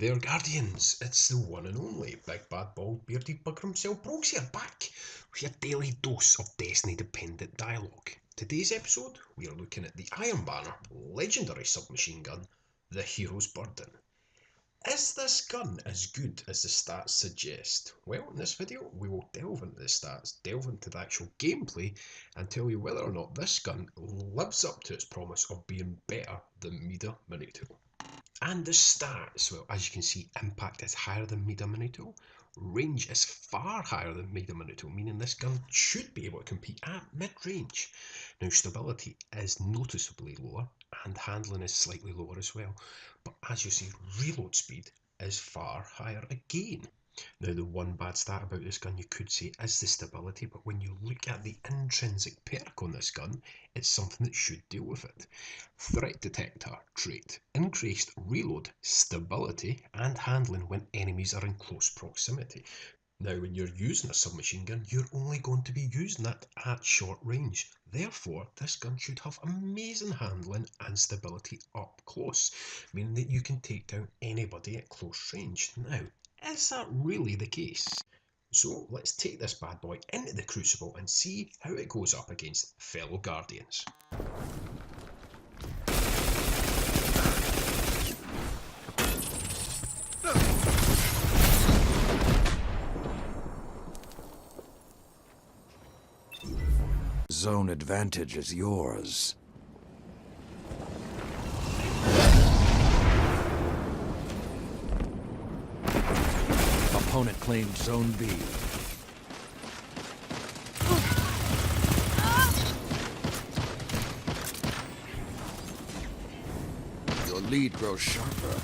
there, Guardians. It's the one and only Big Bad Bald Bearded Bugger himself, Brogues here, back with your daily dose of Destiny-dependent dialogue. Today's episode, we are looking at the Iron Banner legendary submachine gun, the Hero's Burden. Is this gun as good as the stats suggest? Well, in this video, we will delve into the stats, delve into the actual gameplay, and tell you whether or not this gun lives up to its promise of being better than Mida mini tool. And the stats, well, as you can see, impact is higher than Mida mini tool. Range is far higher than Mida mini tool, meaning this gun should be able to compete at mid-range. Now, stability is noticeably lower, and handling is slightly lower as well. But as you see, reload speed is far higher again. Now, the one bad stat about this gun you could say is the stability, but when you look at the intrinsic perk on this gun, it's something that should deal with it. Threat detector trait: increased reload, stability, and handling when enemies are in close proximity. Now, when you're using a submachine gun, you're only going to be using it at short range. Therefore, this gun should have amazing handling and stability up close, meaning that you can take down anybody at close range. Now, is that really the case? So let's take this bad boy into the Crucible and see how it goes up against fellow Guardians. Zone advantage is yours. Opponent claimed Zone B. Your lead grows sharper.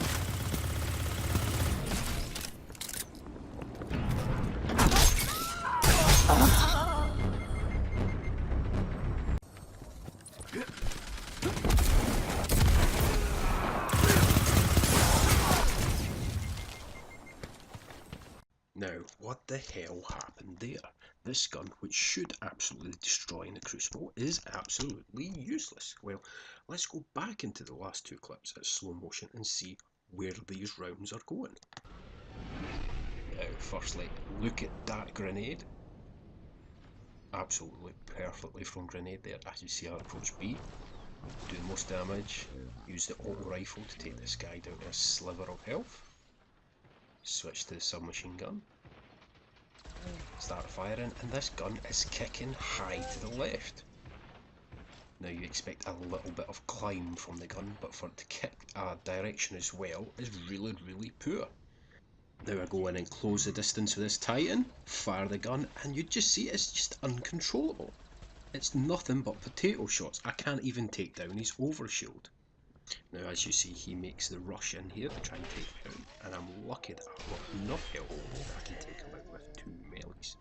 Now, what the hell happened there? This gun, which should absolutely destroy in the Crucible, is absolutely useless. Well, let's go back into the last two clips at slow motion and see where these rounds are going. Now, firstly, look at that grenade. Absolutely perfectly thrown grenade there. As you see, I approach B, do the most damage, use the auto rifle to take this guy down to a sliver of health. Switch to the submachine gun, start firing, and this gun is kicking high to the left. Now you expect a little bit of climb from the gun, but for it to kick a direction as well is really poor. Now I go in and close the distance with this Titan, fire the gun, and you just see it's just uncontrollable. It's nothing but potato shots. I can't even take down his overshield. Now, as you see, he makes the rush in here to try and take me out, and I'm lucky that I've got enough health that I can take him out with 2 melees.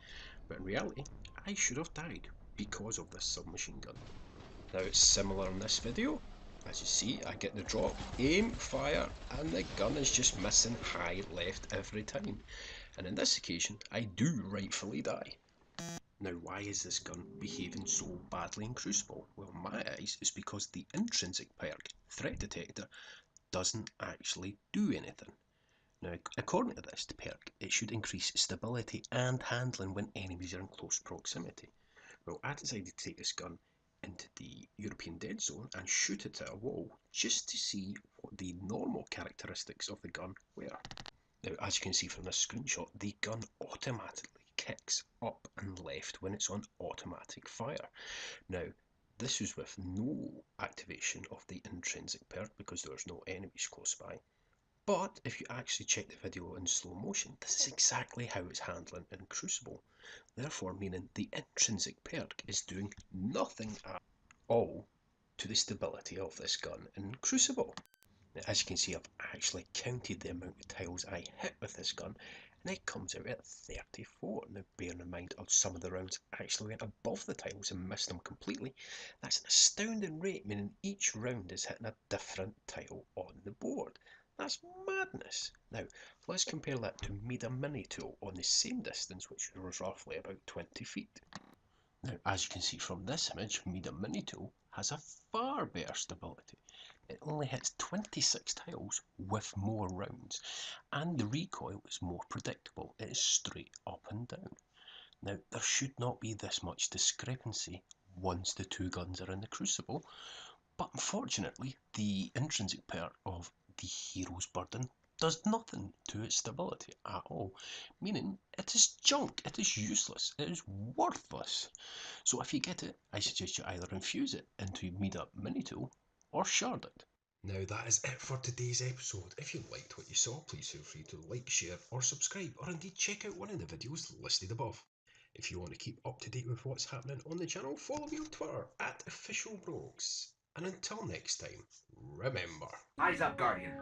But in reality, I should have died because of this submachine gun. Now, it's similar in this video. As you see, I get the drop, aim, fire, and the gun is just missing high left every time. And in this occasion, I do rightfully die. Now, why is this gun behaving so badly in Crucible? Well, in my eyes, it's because the intrinsic perk, Threat Detector, doesn't actually do anything. Now, according to this perk, it should increase stability and handling when enemies are in close proximity. Well, I decided to take this gun into the European Dead Zone and shoot it at a wall just to see what the normal characteristics of the gun were. Now, as you can see from this screenshot, the gun automatically kicks up and left when it's on automatic fire. Now, this was with no activation of the intrinsic perk because there's no enemies close by. But if you actually check the video in slow motion, this is exactly how it's handling in Crucible. Therefore, meaning the intrinsic perk is doing nothing at all to the stability of this gun in Crucible. Now, as you can see, I've actually counted the amount of tiles I hit with this gun, and it comes out at 34. Now, bearing in mind some of the rounds actually went above the tiles and missed them completely, that's an astounding rate, meaning each round is hitting a different tile on the board. That's madness. Now, let's compare that to Mida mini tool on the same distance, which was roughly about 20 feet. Now, as you can see from this image, Mida mini tool has a far better stability. It only hits 26 tiles with more rounds, and the recoil is more predictable. It is straight up and down. Now, there should not be this much discrepancy once the two guns are in the Crucible, but unfortunately, the intrinsic perk of the Hero's Burden does nothing to its stability at all, meaning it is junk, it is useless, it is worthless. So if you get it, I suggest you either infuse it into Mida Mini Tool or shard it. Now that is it for today's episode. If you liked what you saw, please feel free to like, share or subscribe, or indeed check out one of the videos listed above. If you want to keep up to date with what's happening on the channel, follow me on Twitter at officialbrogues. And until next time, remember... Eyes up, Guardian.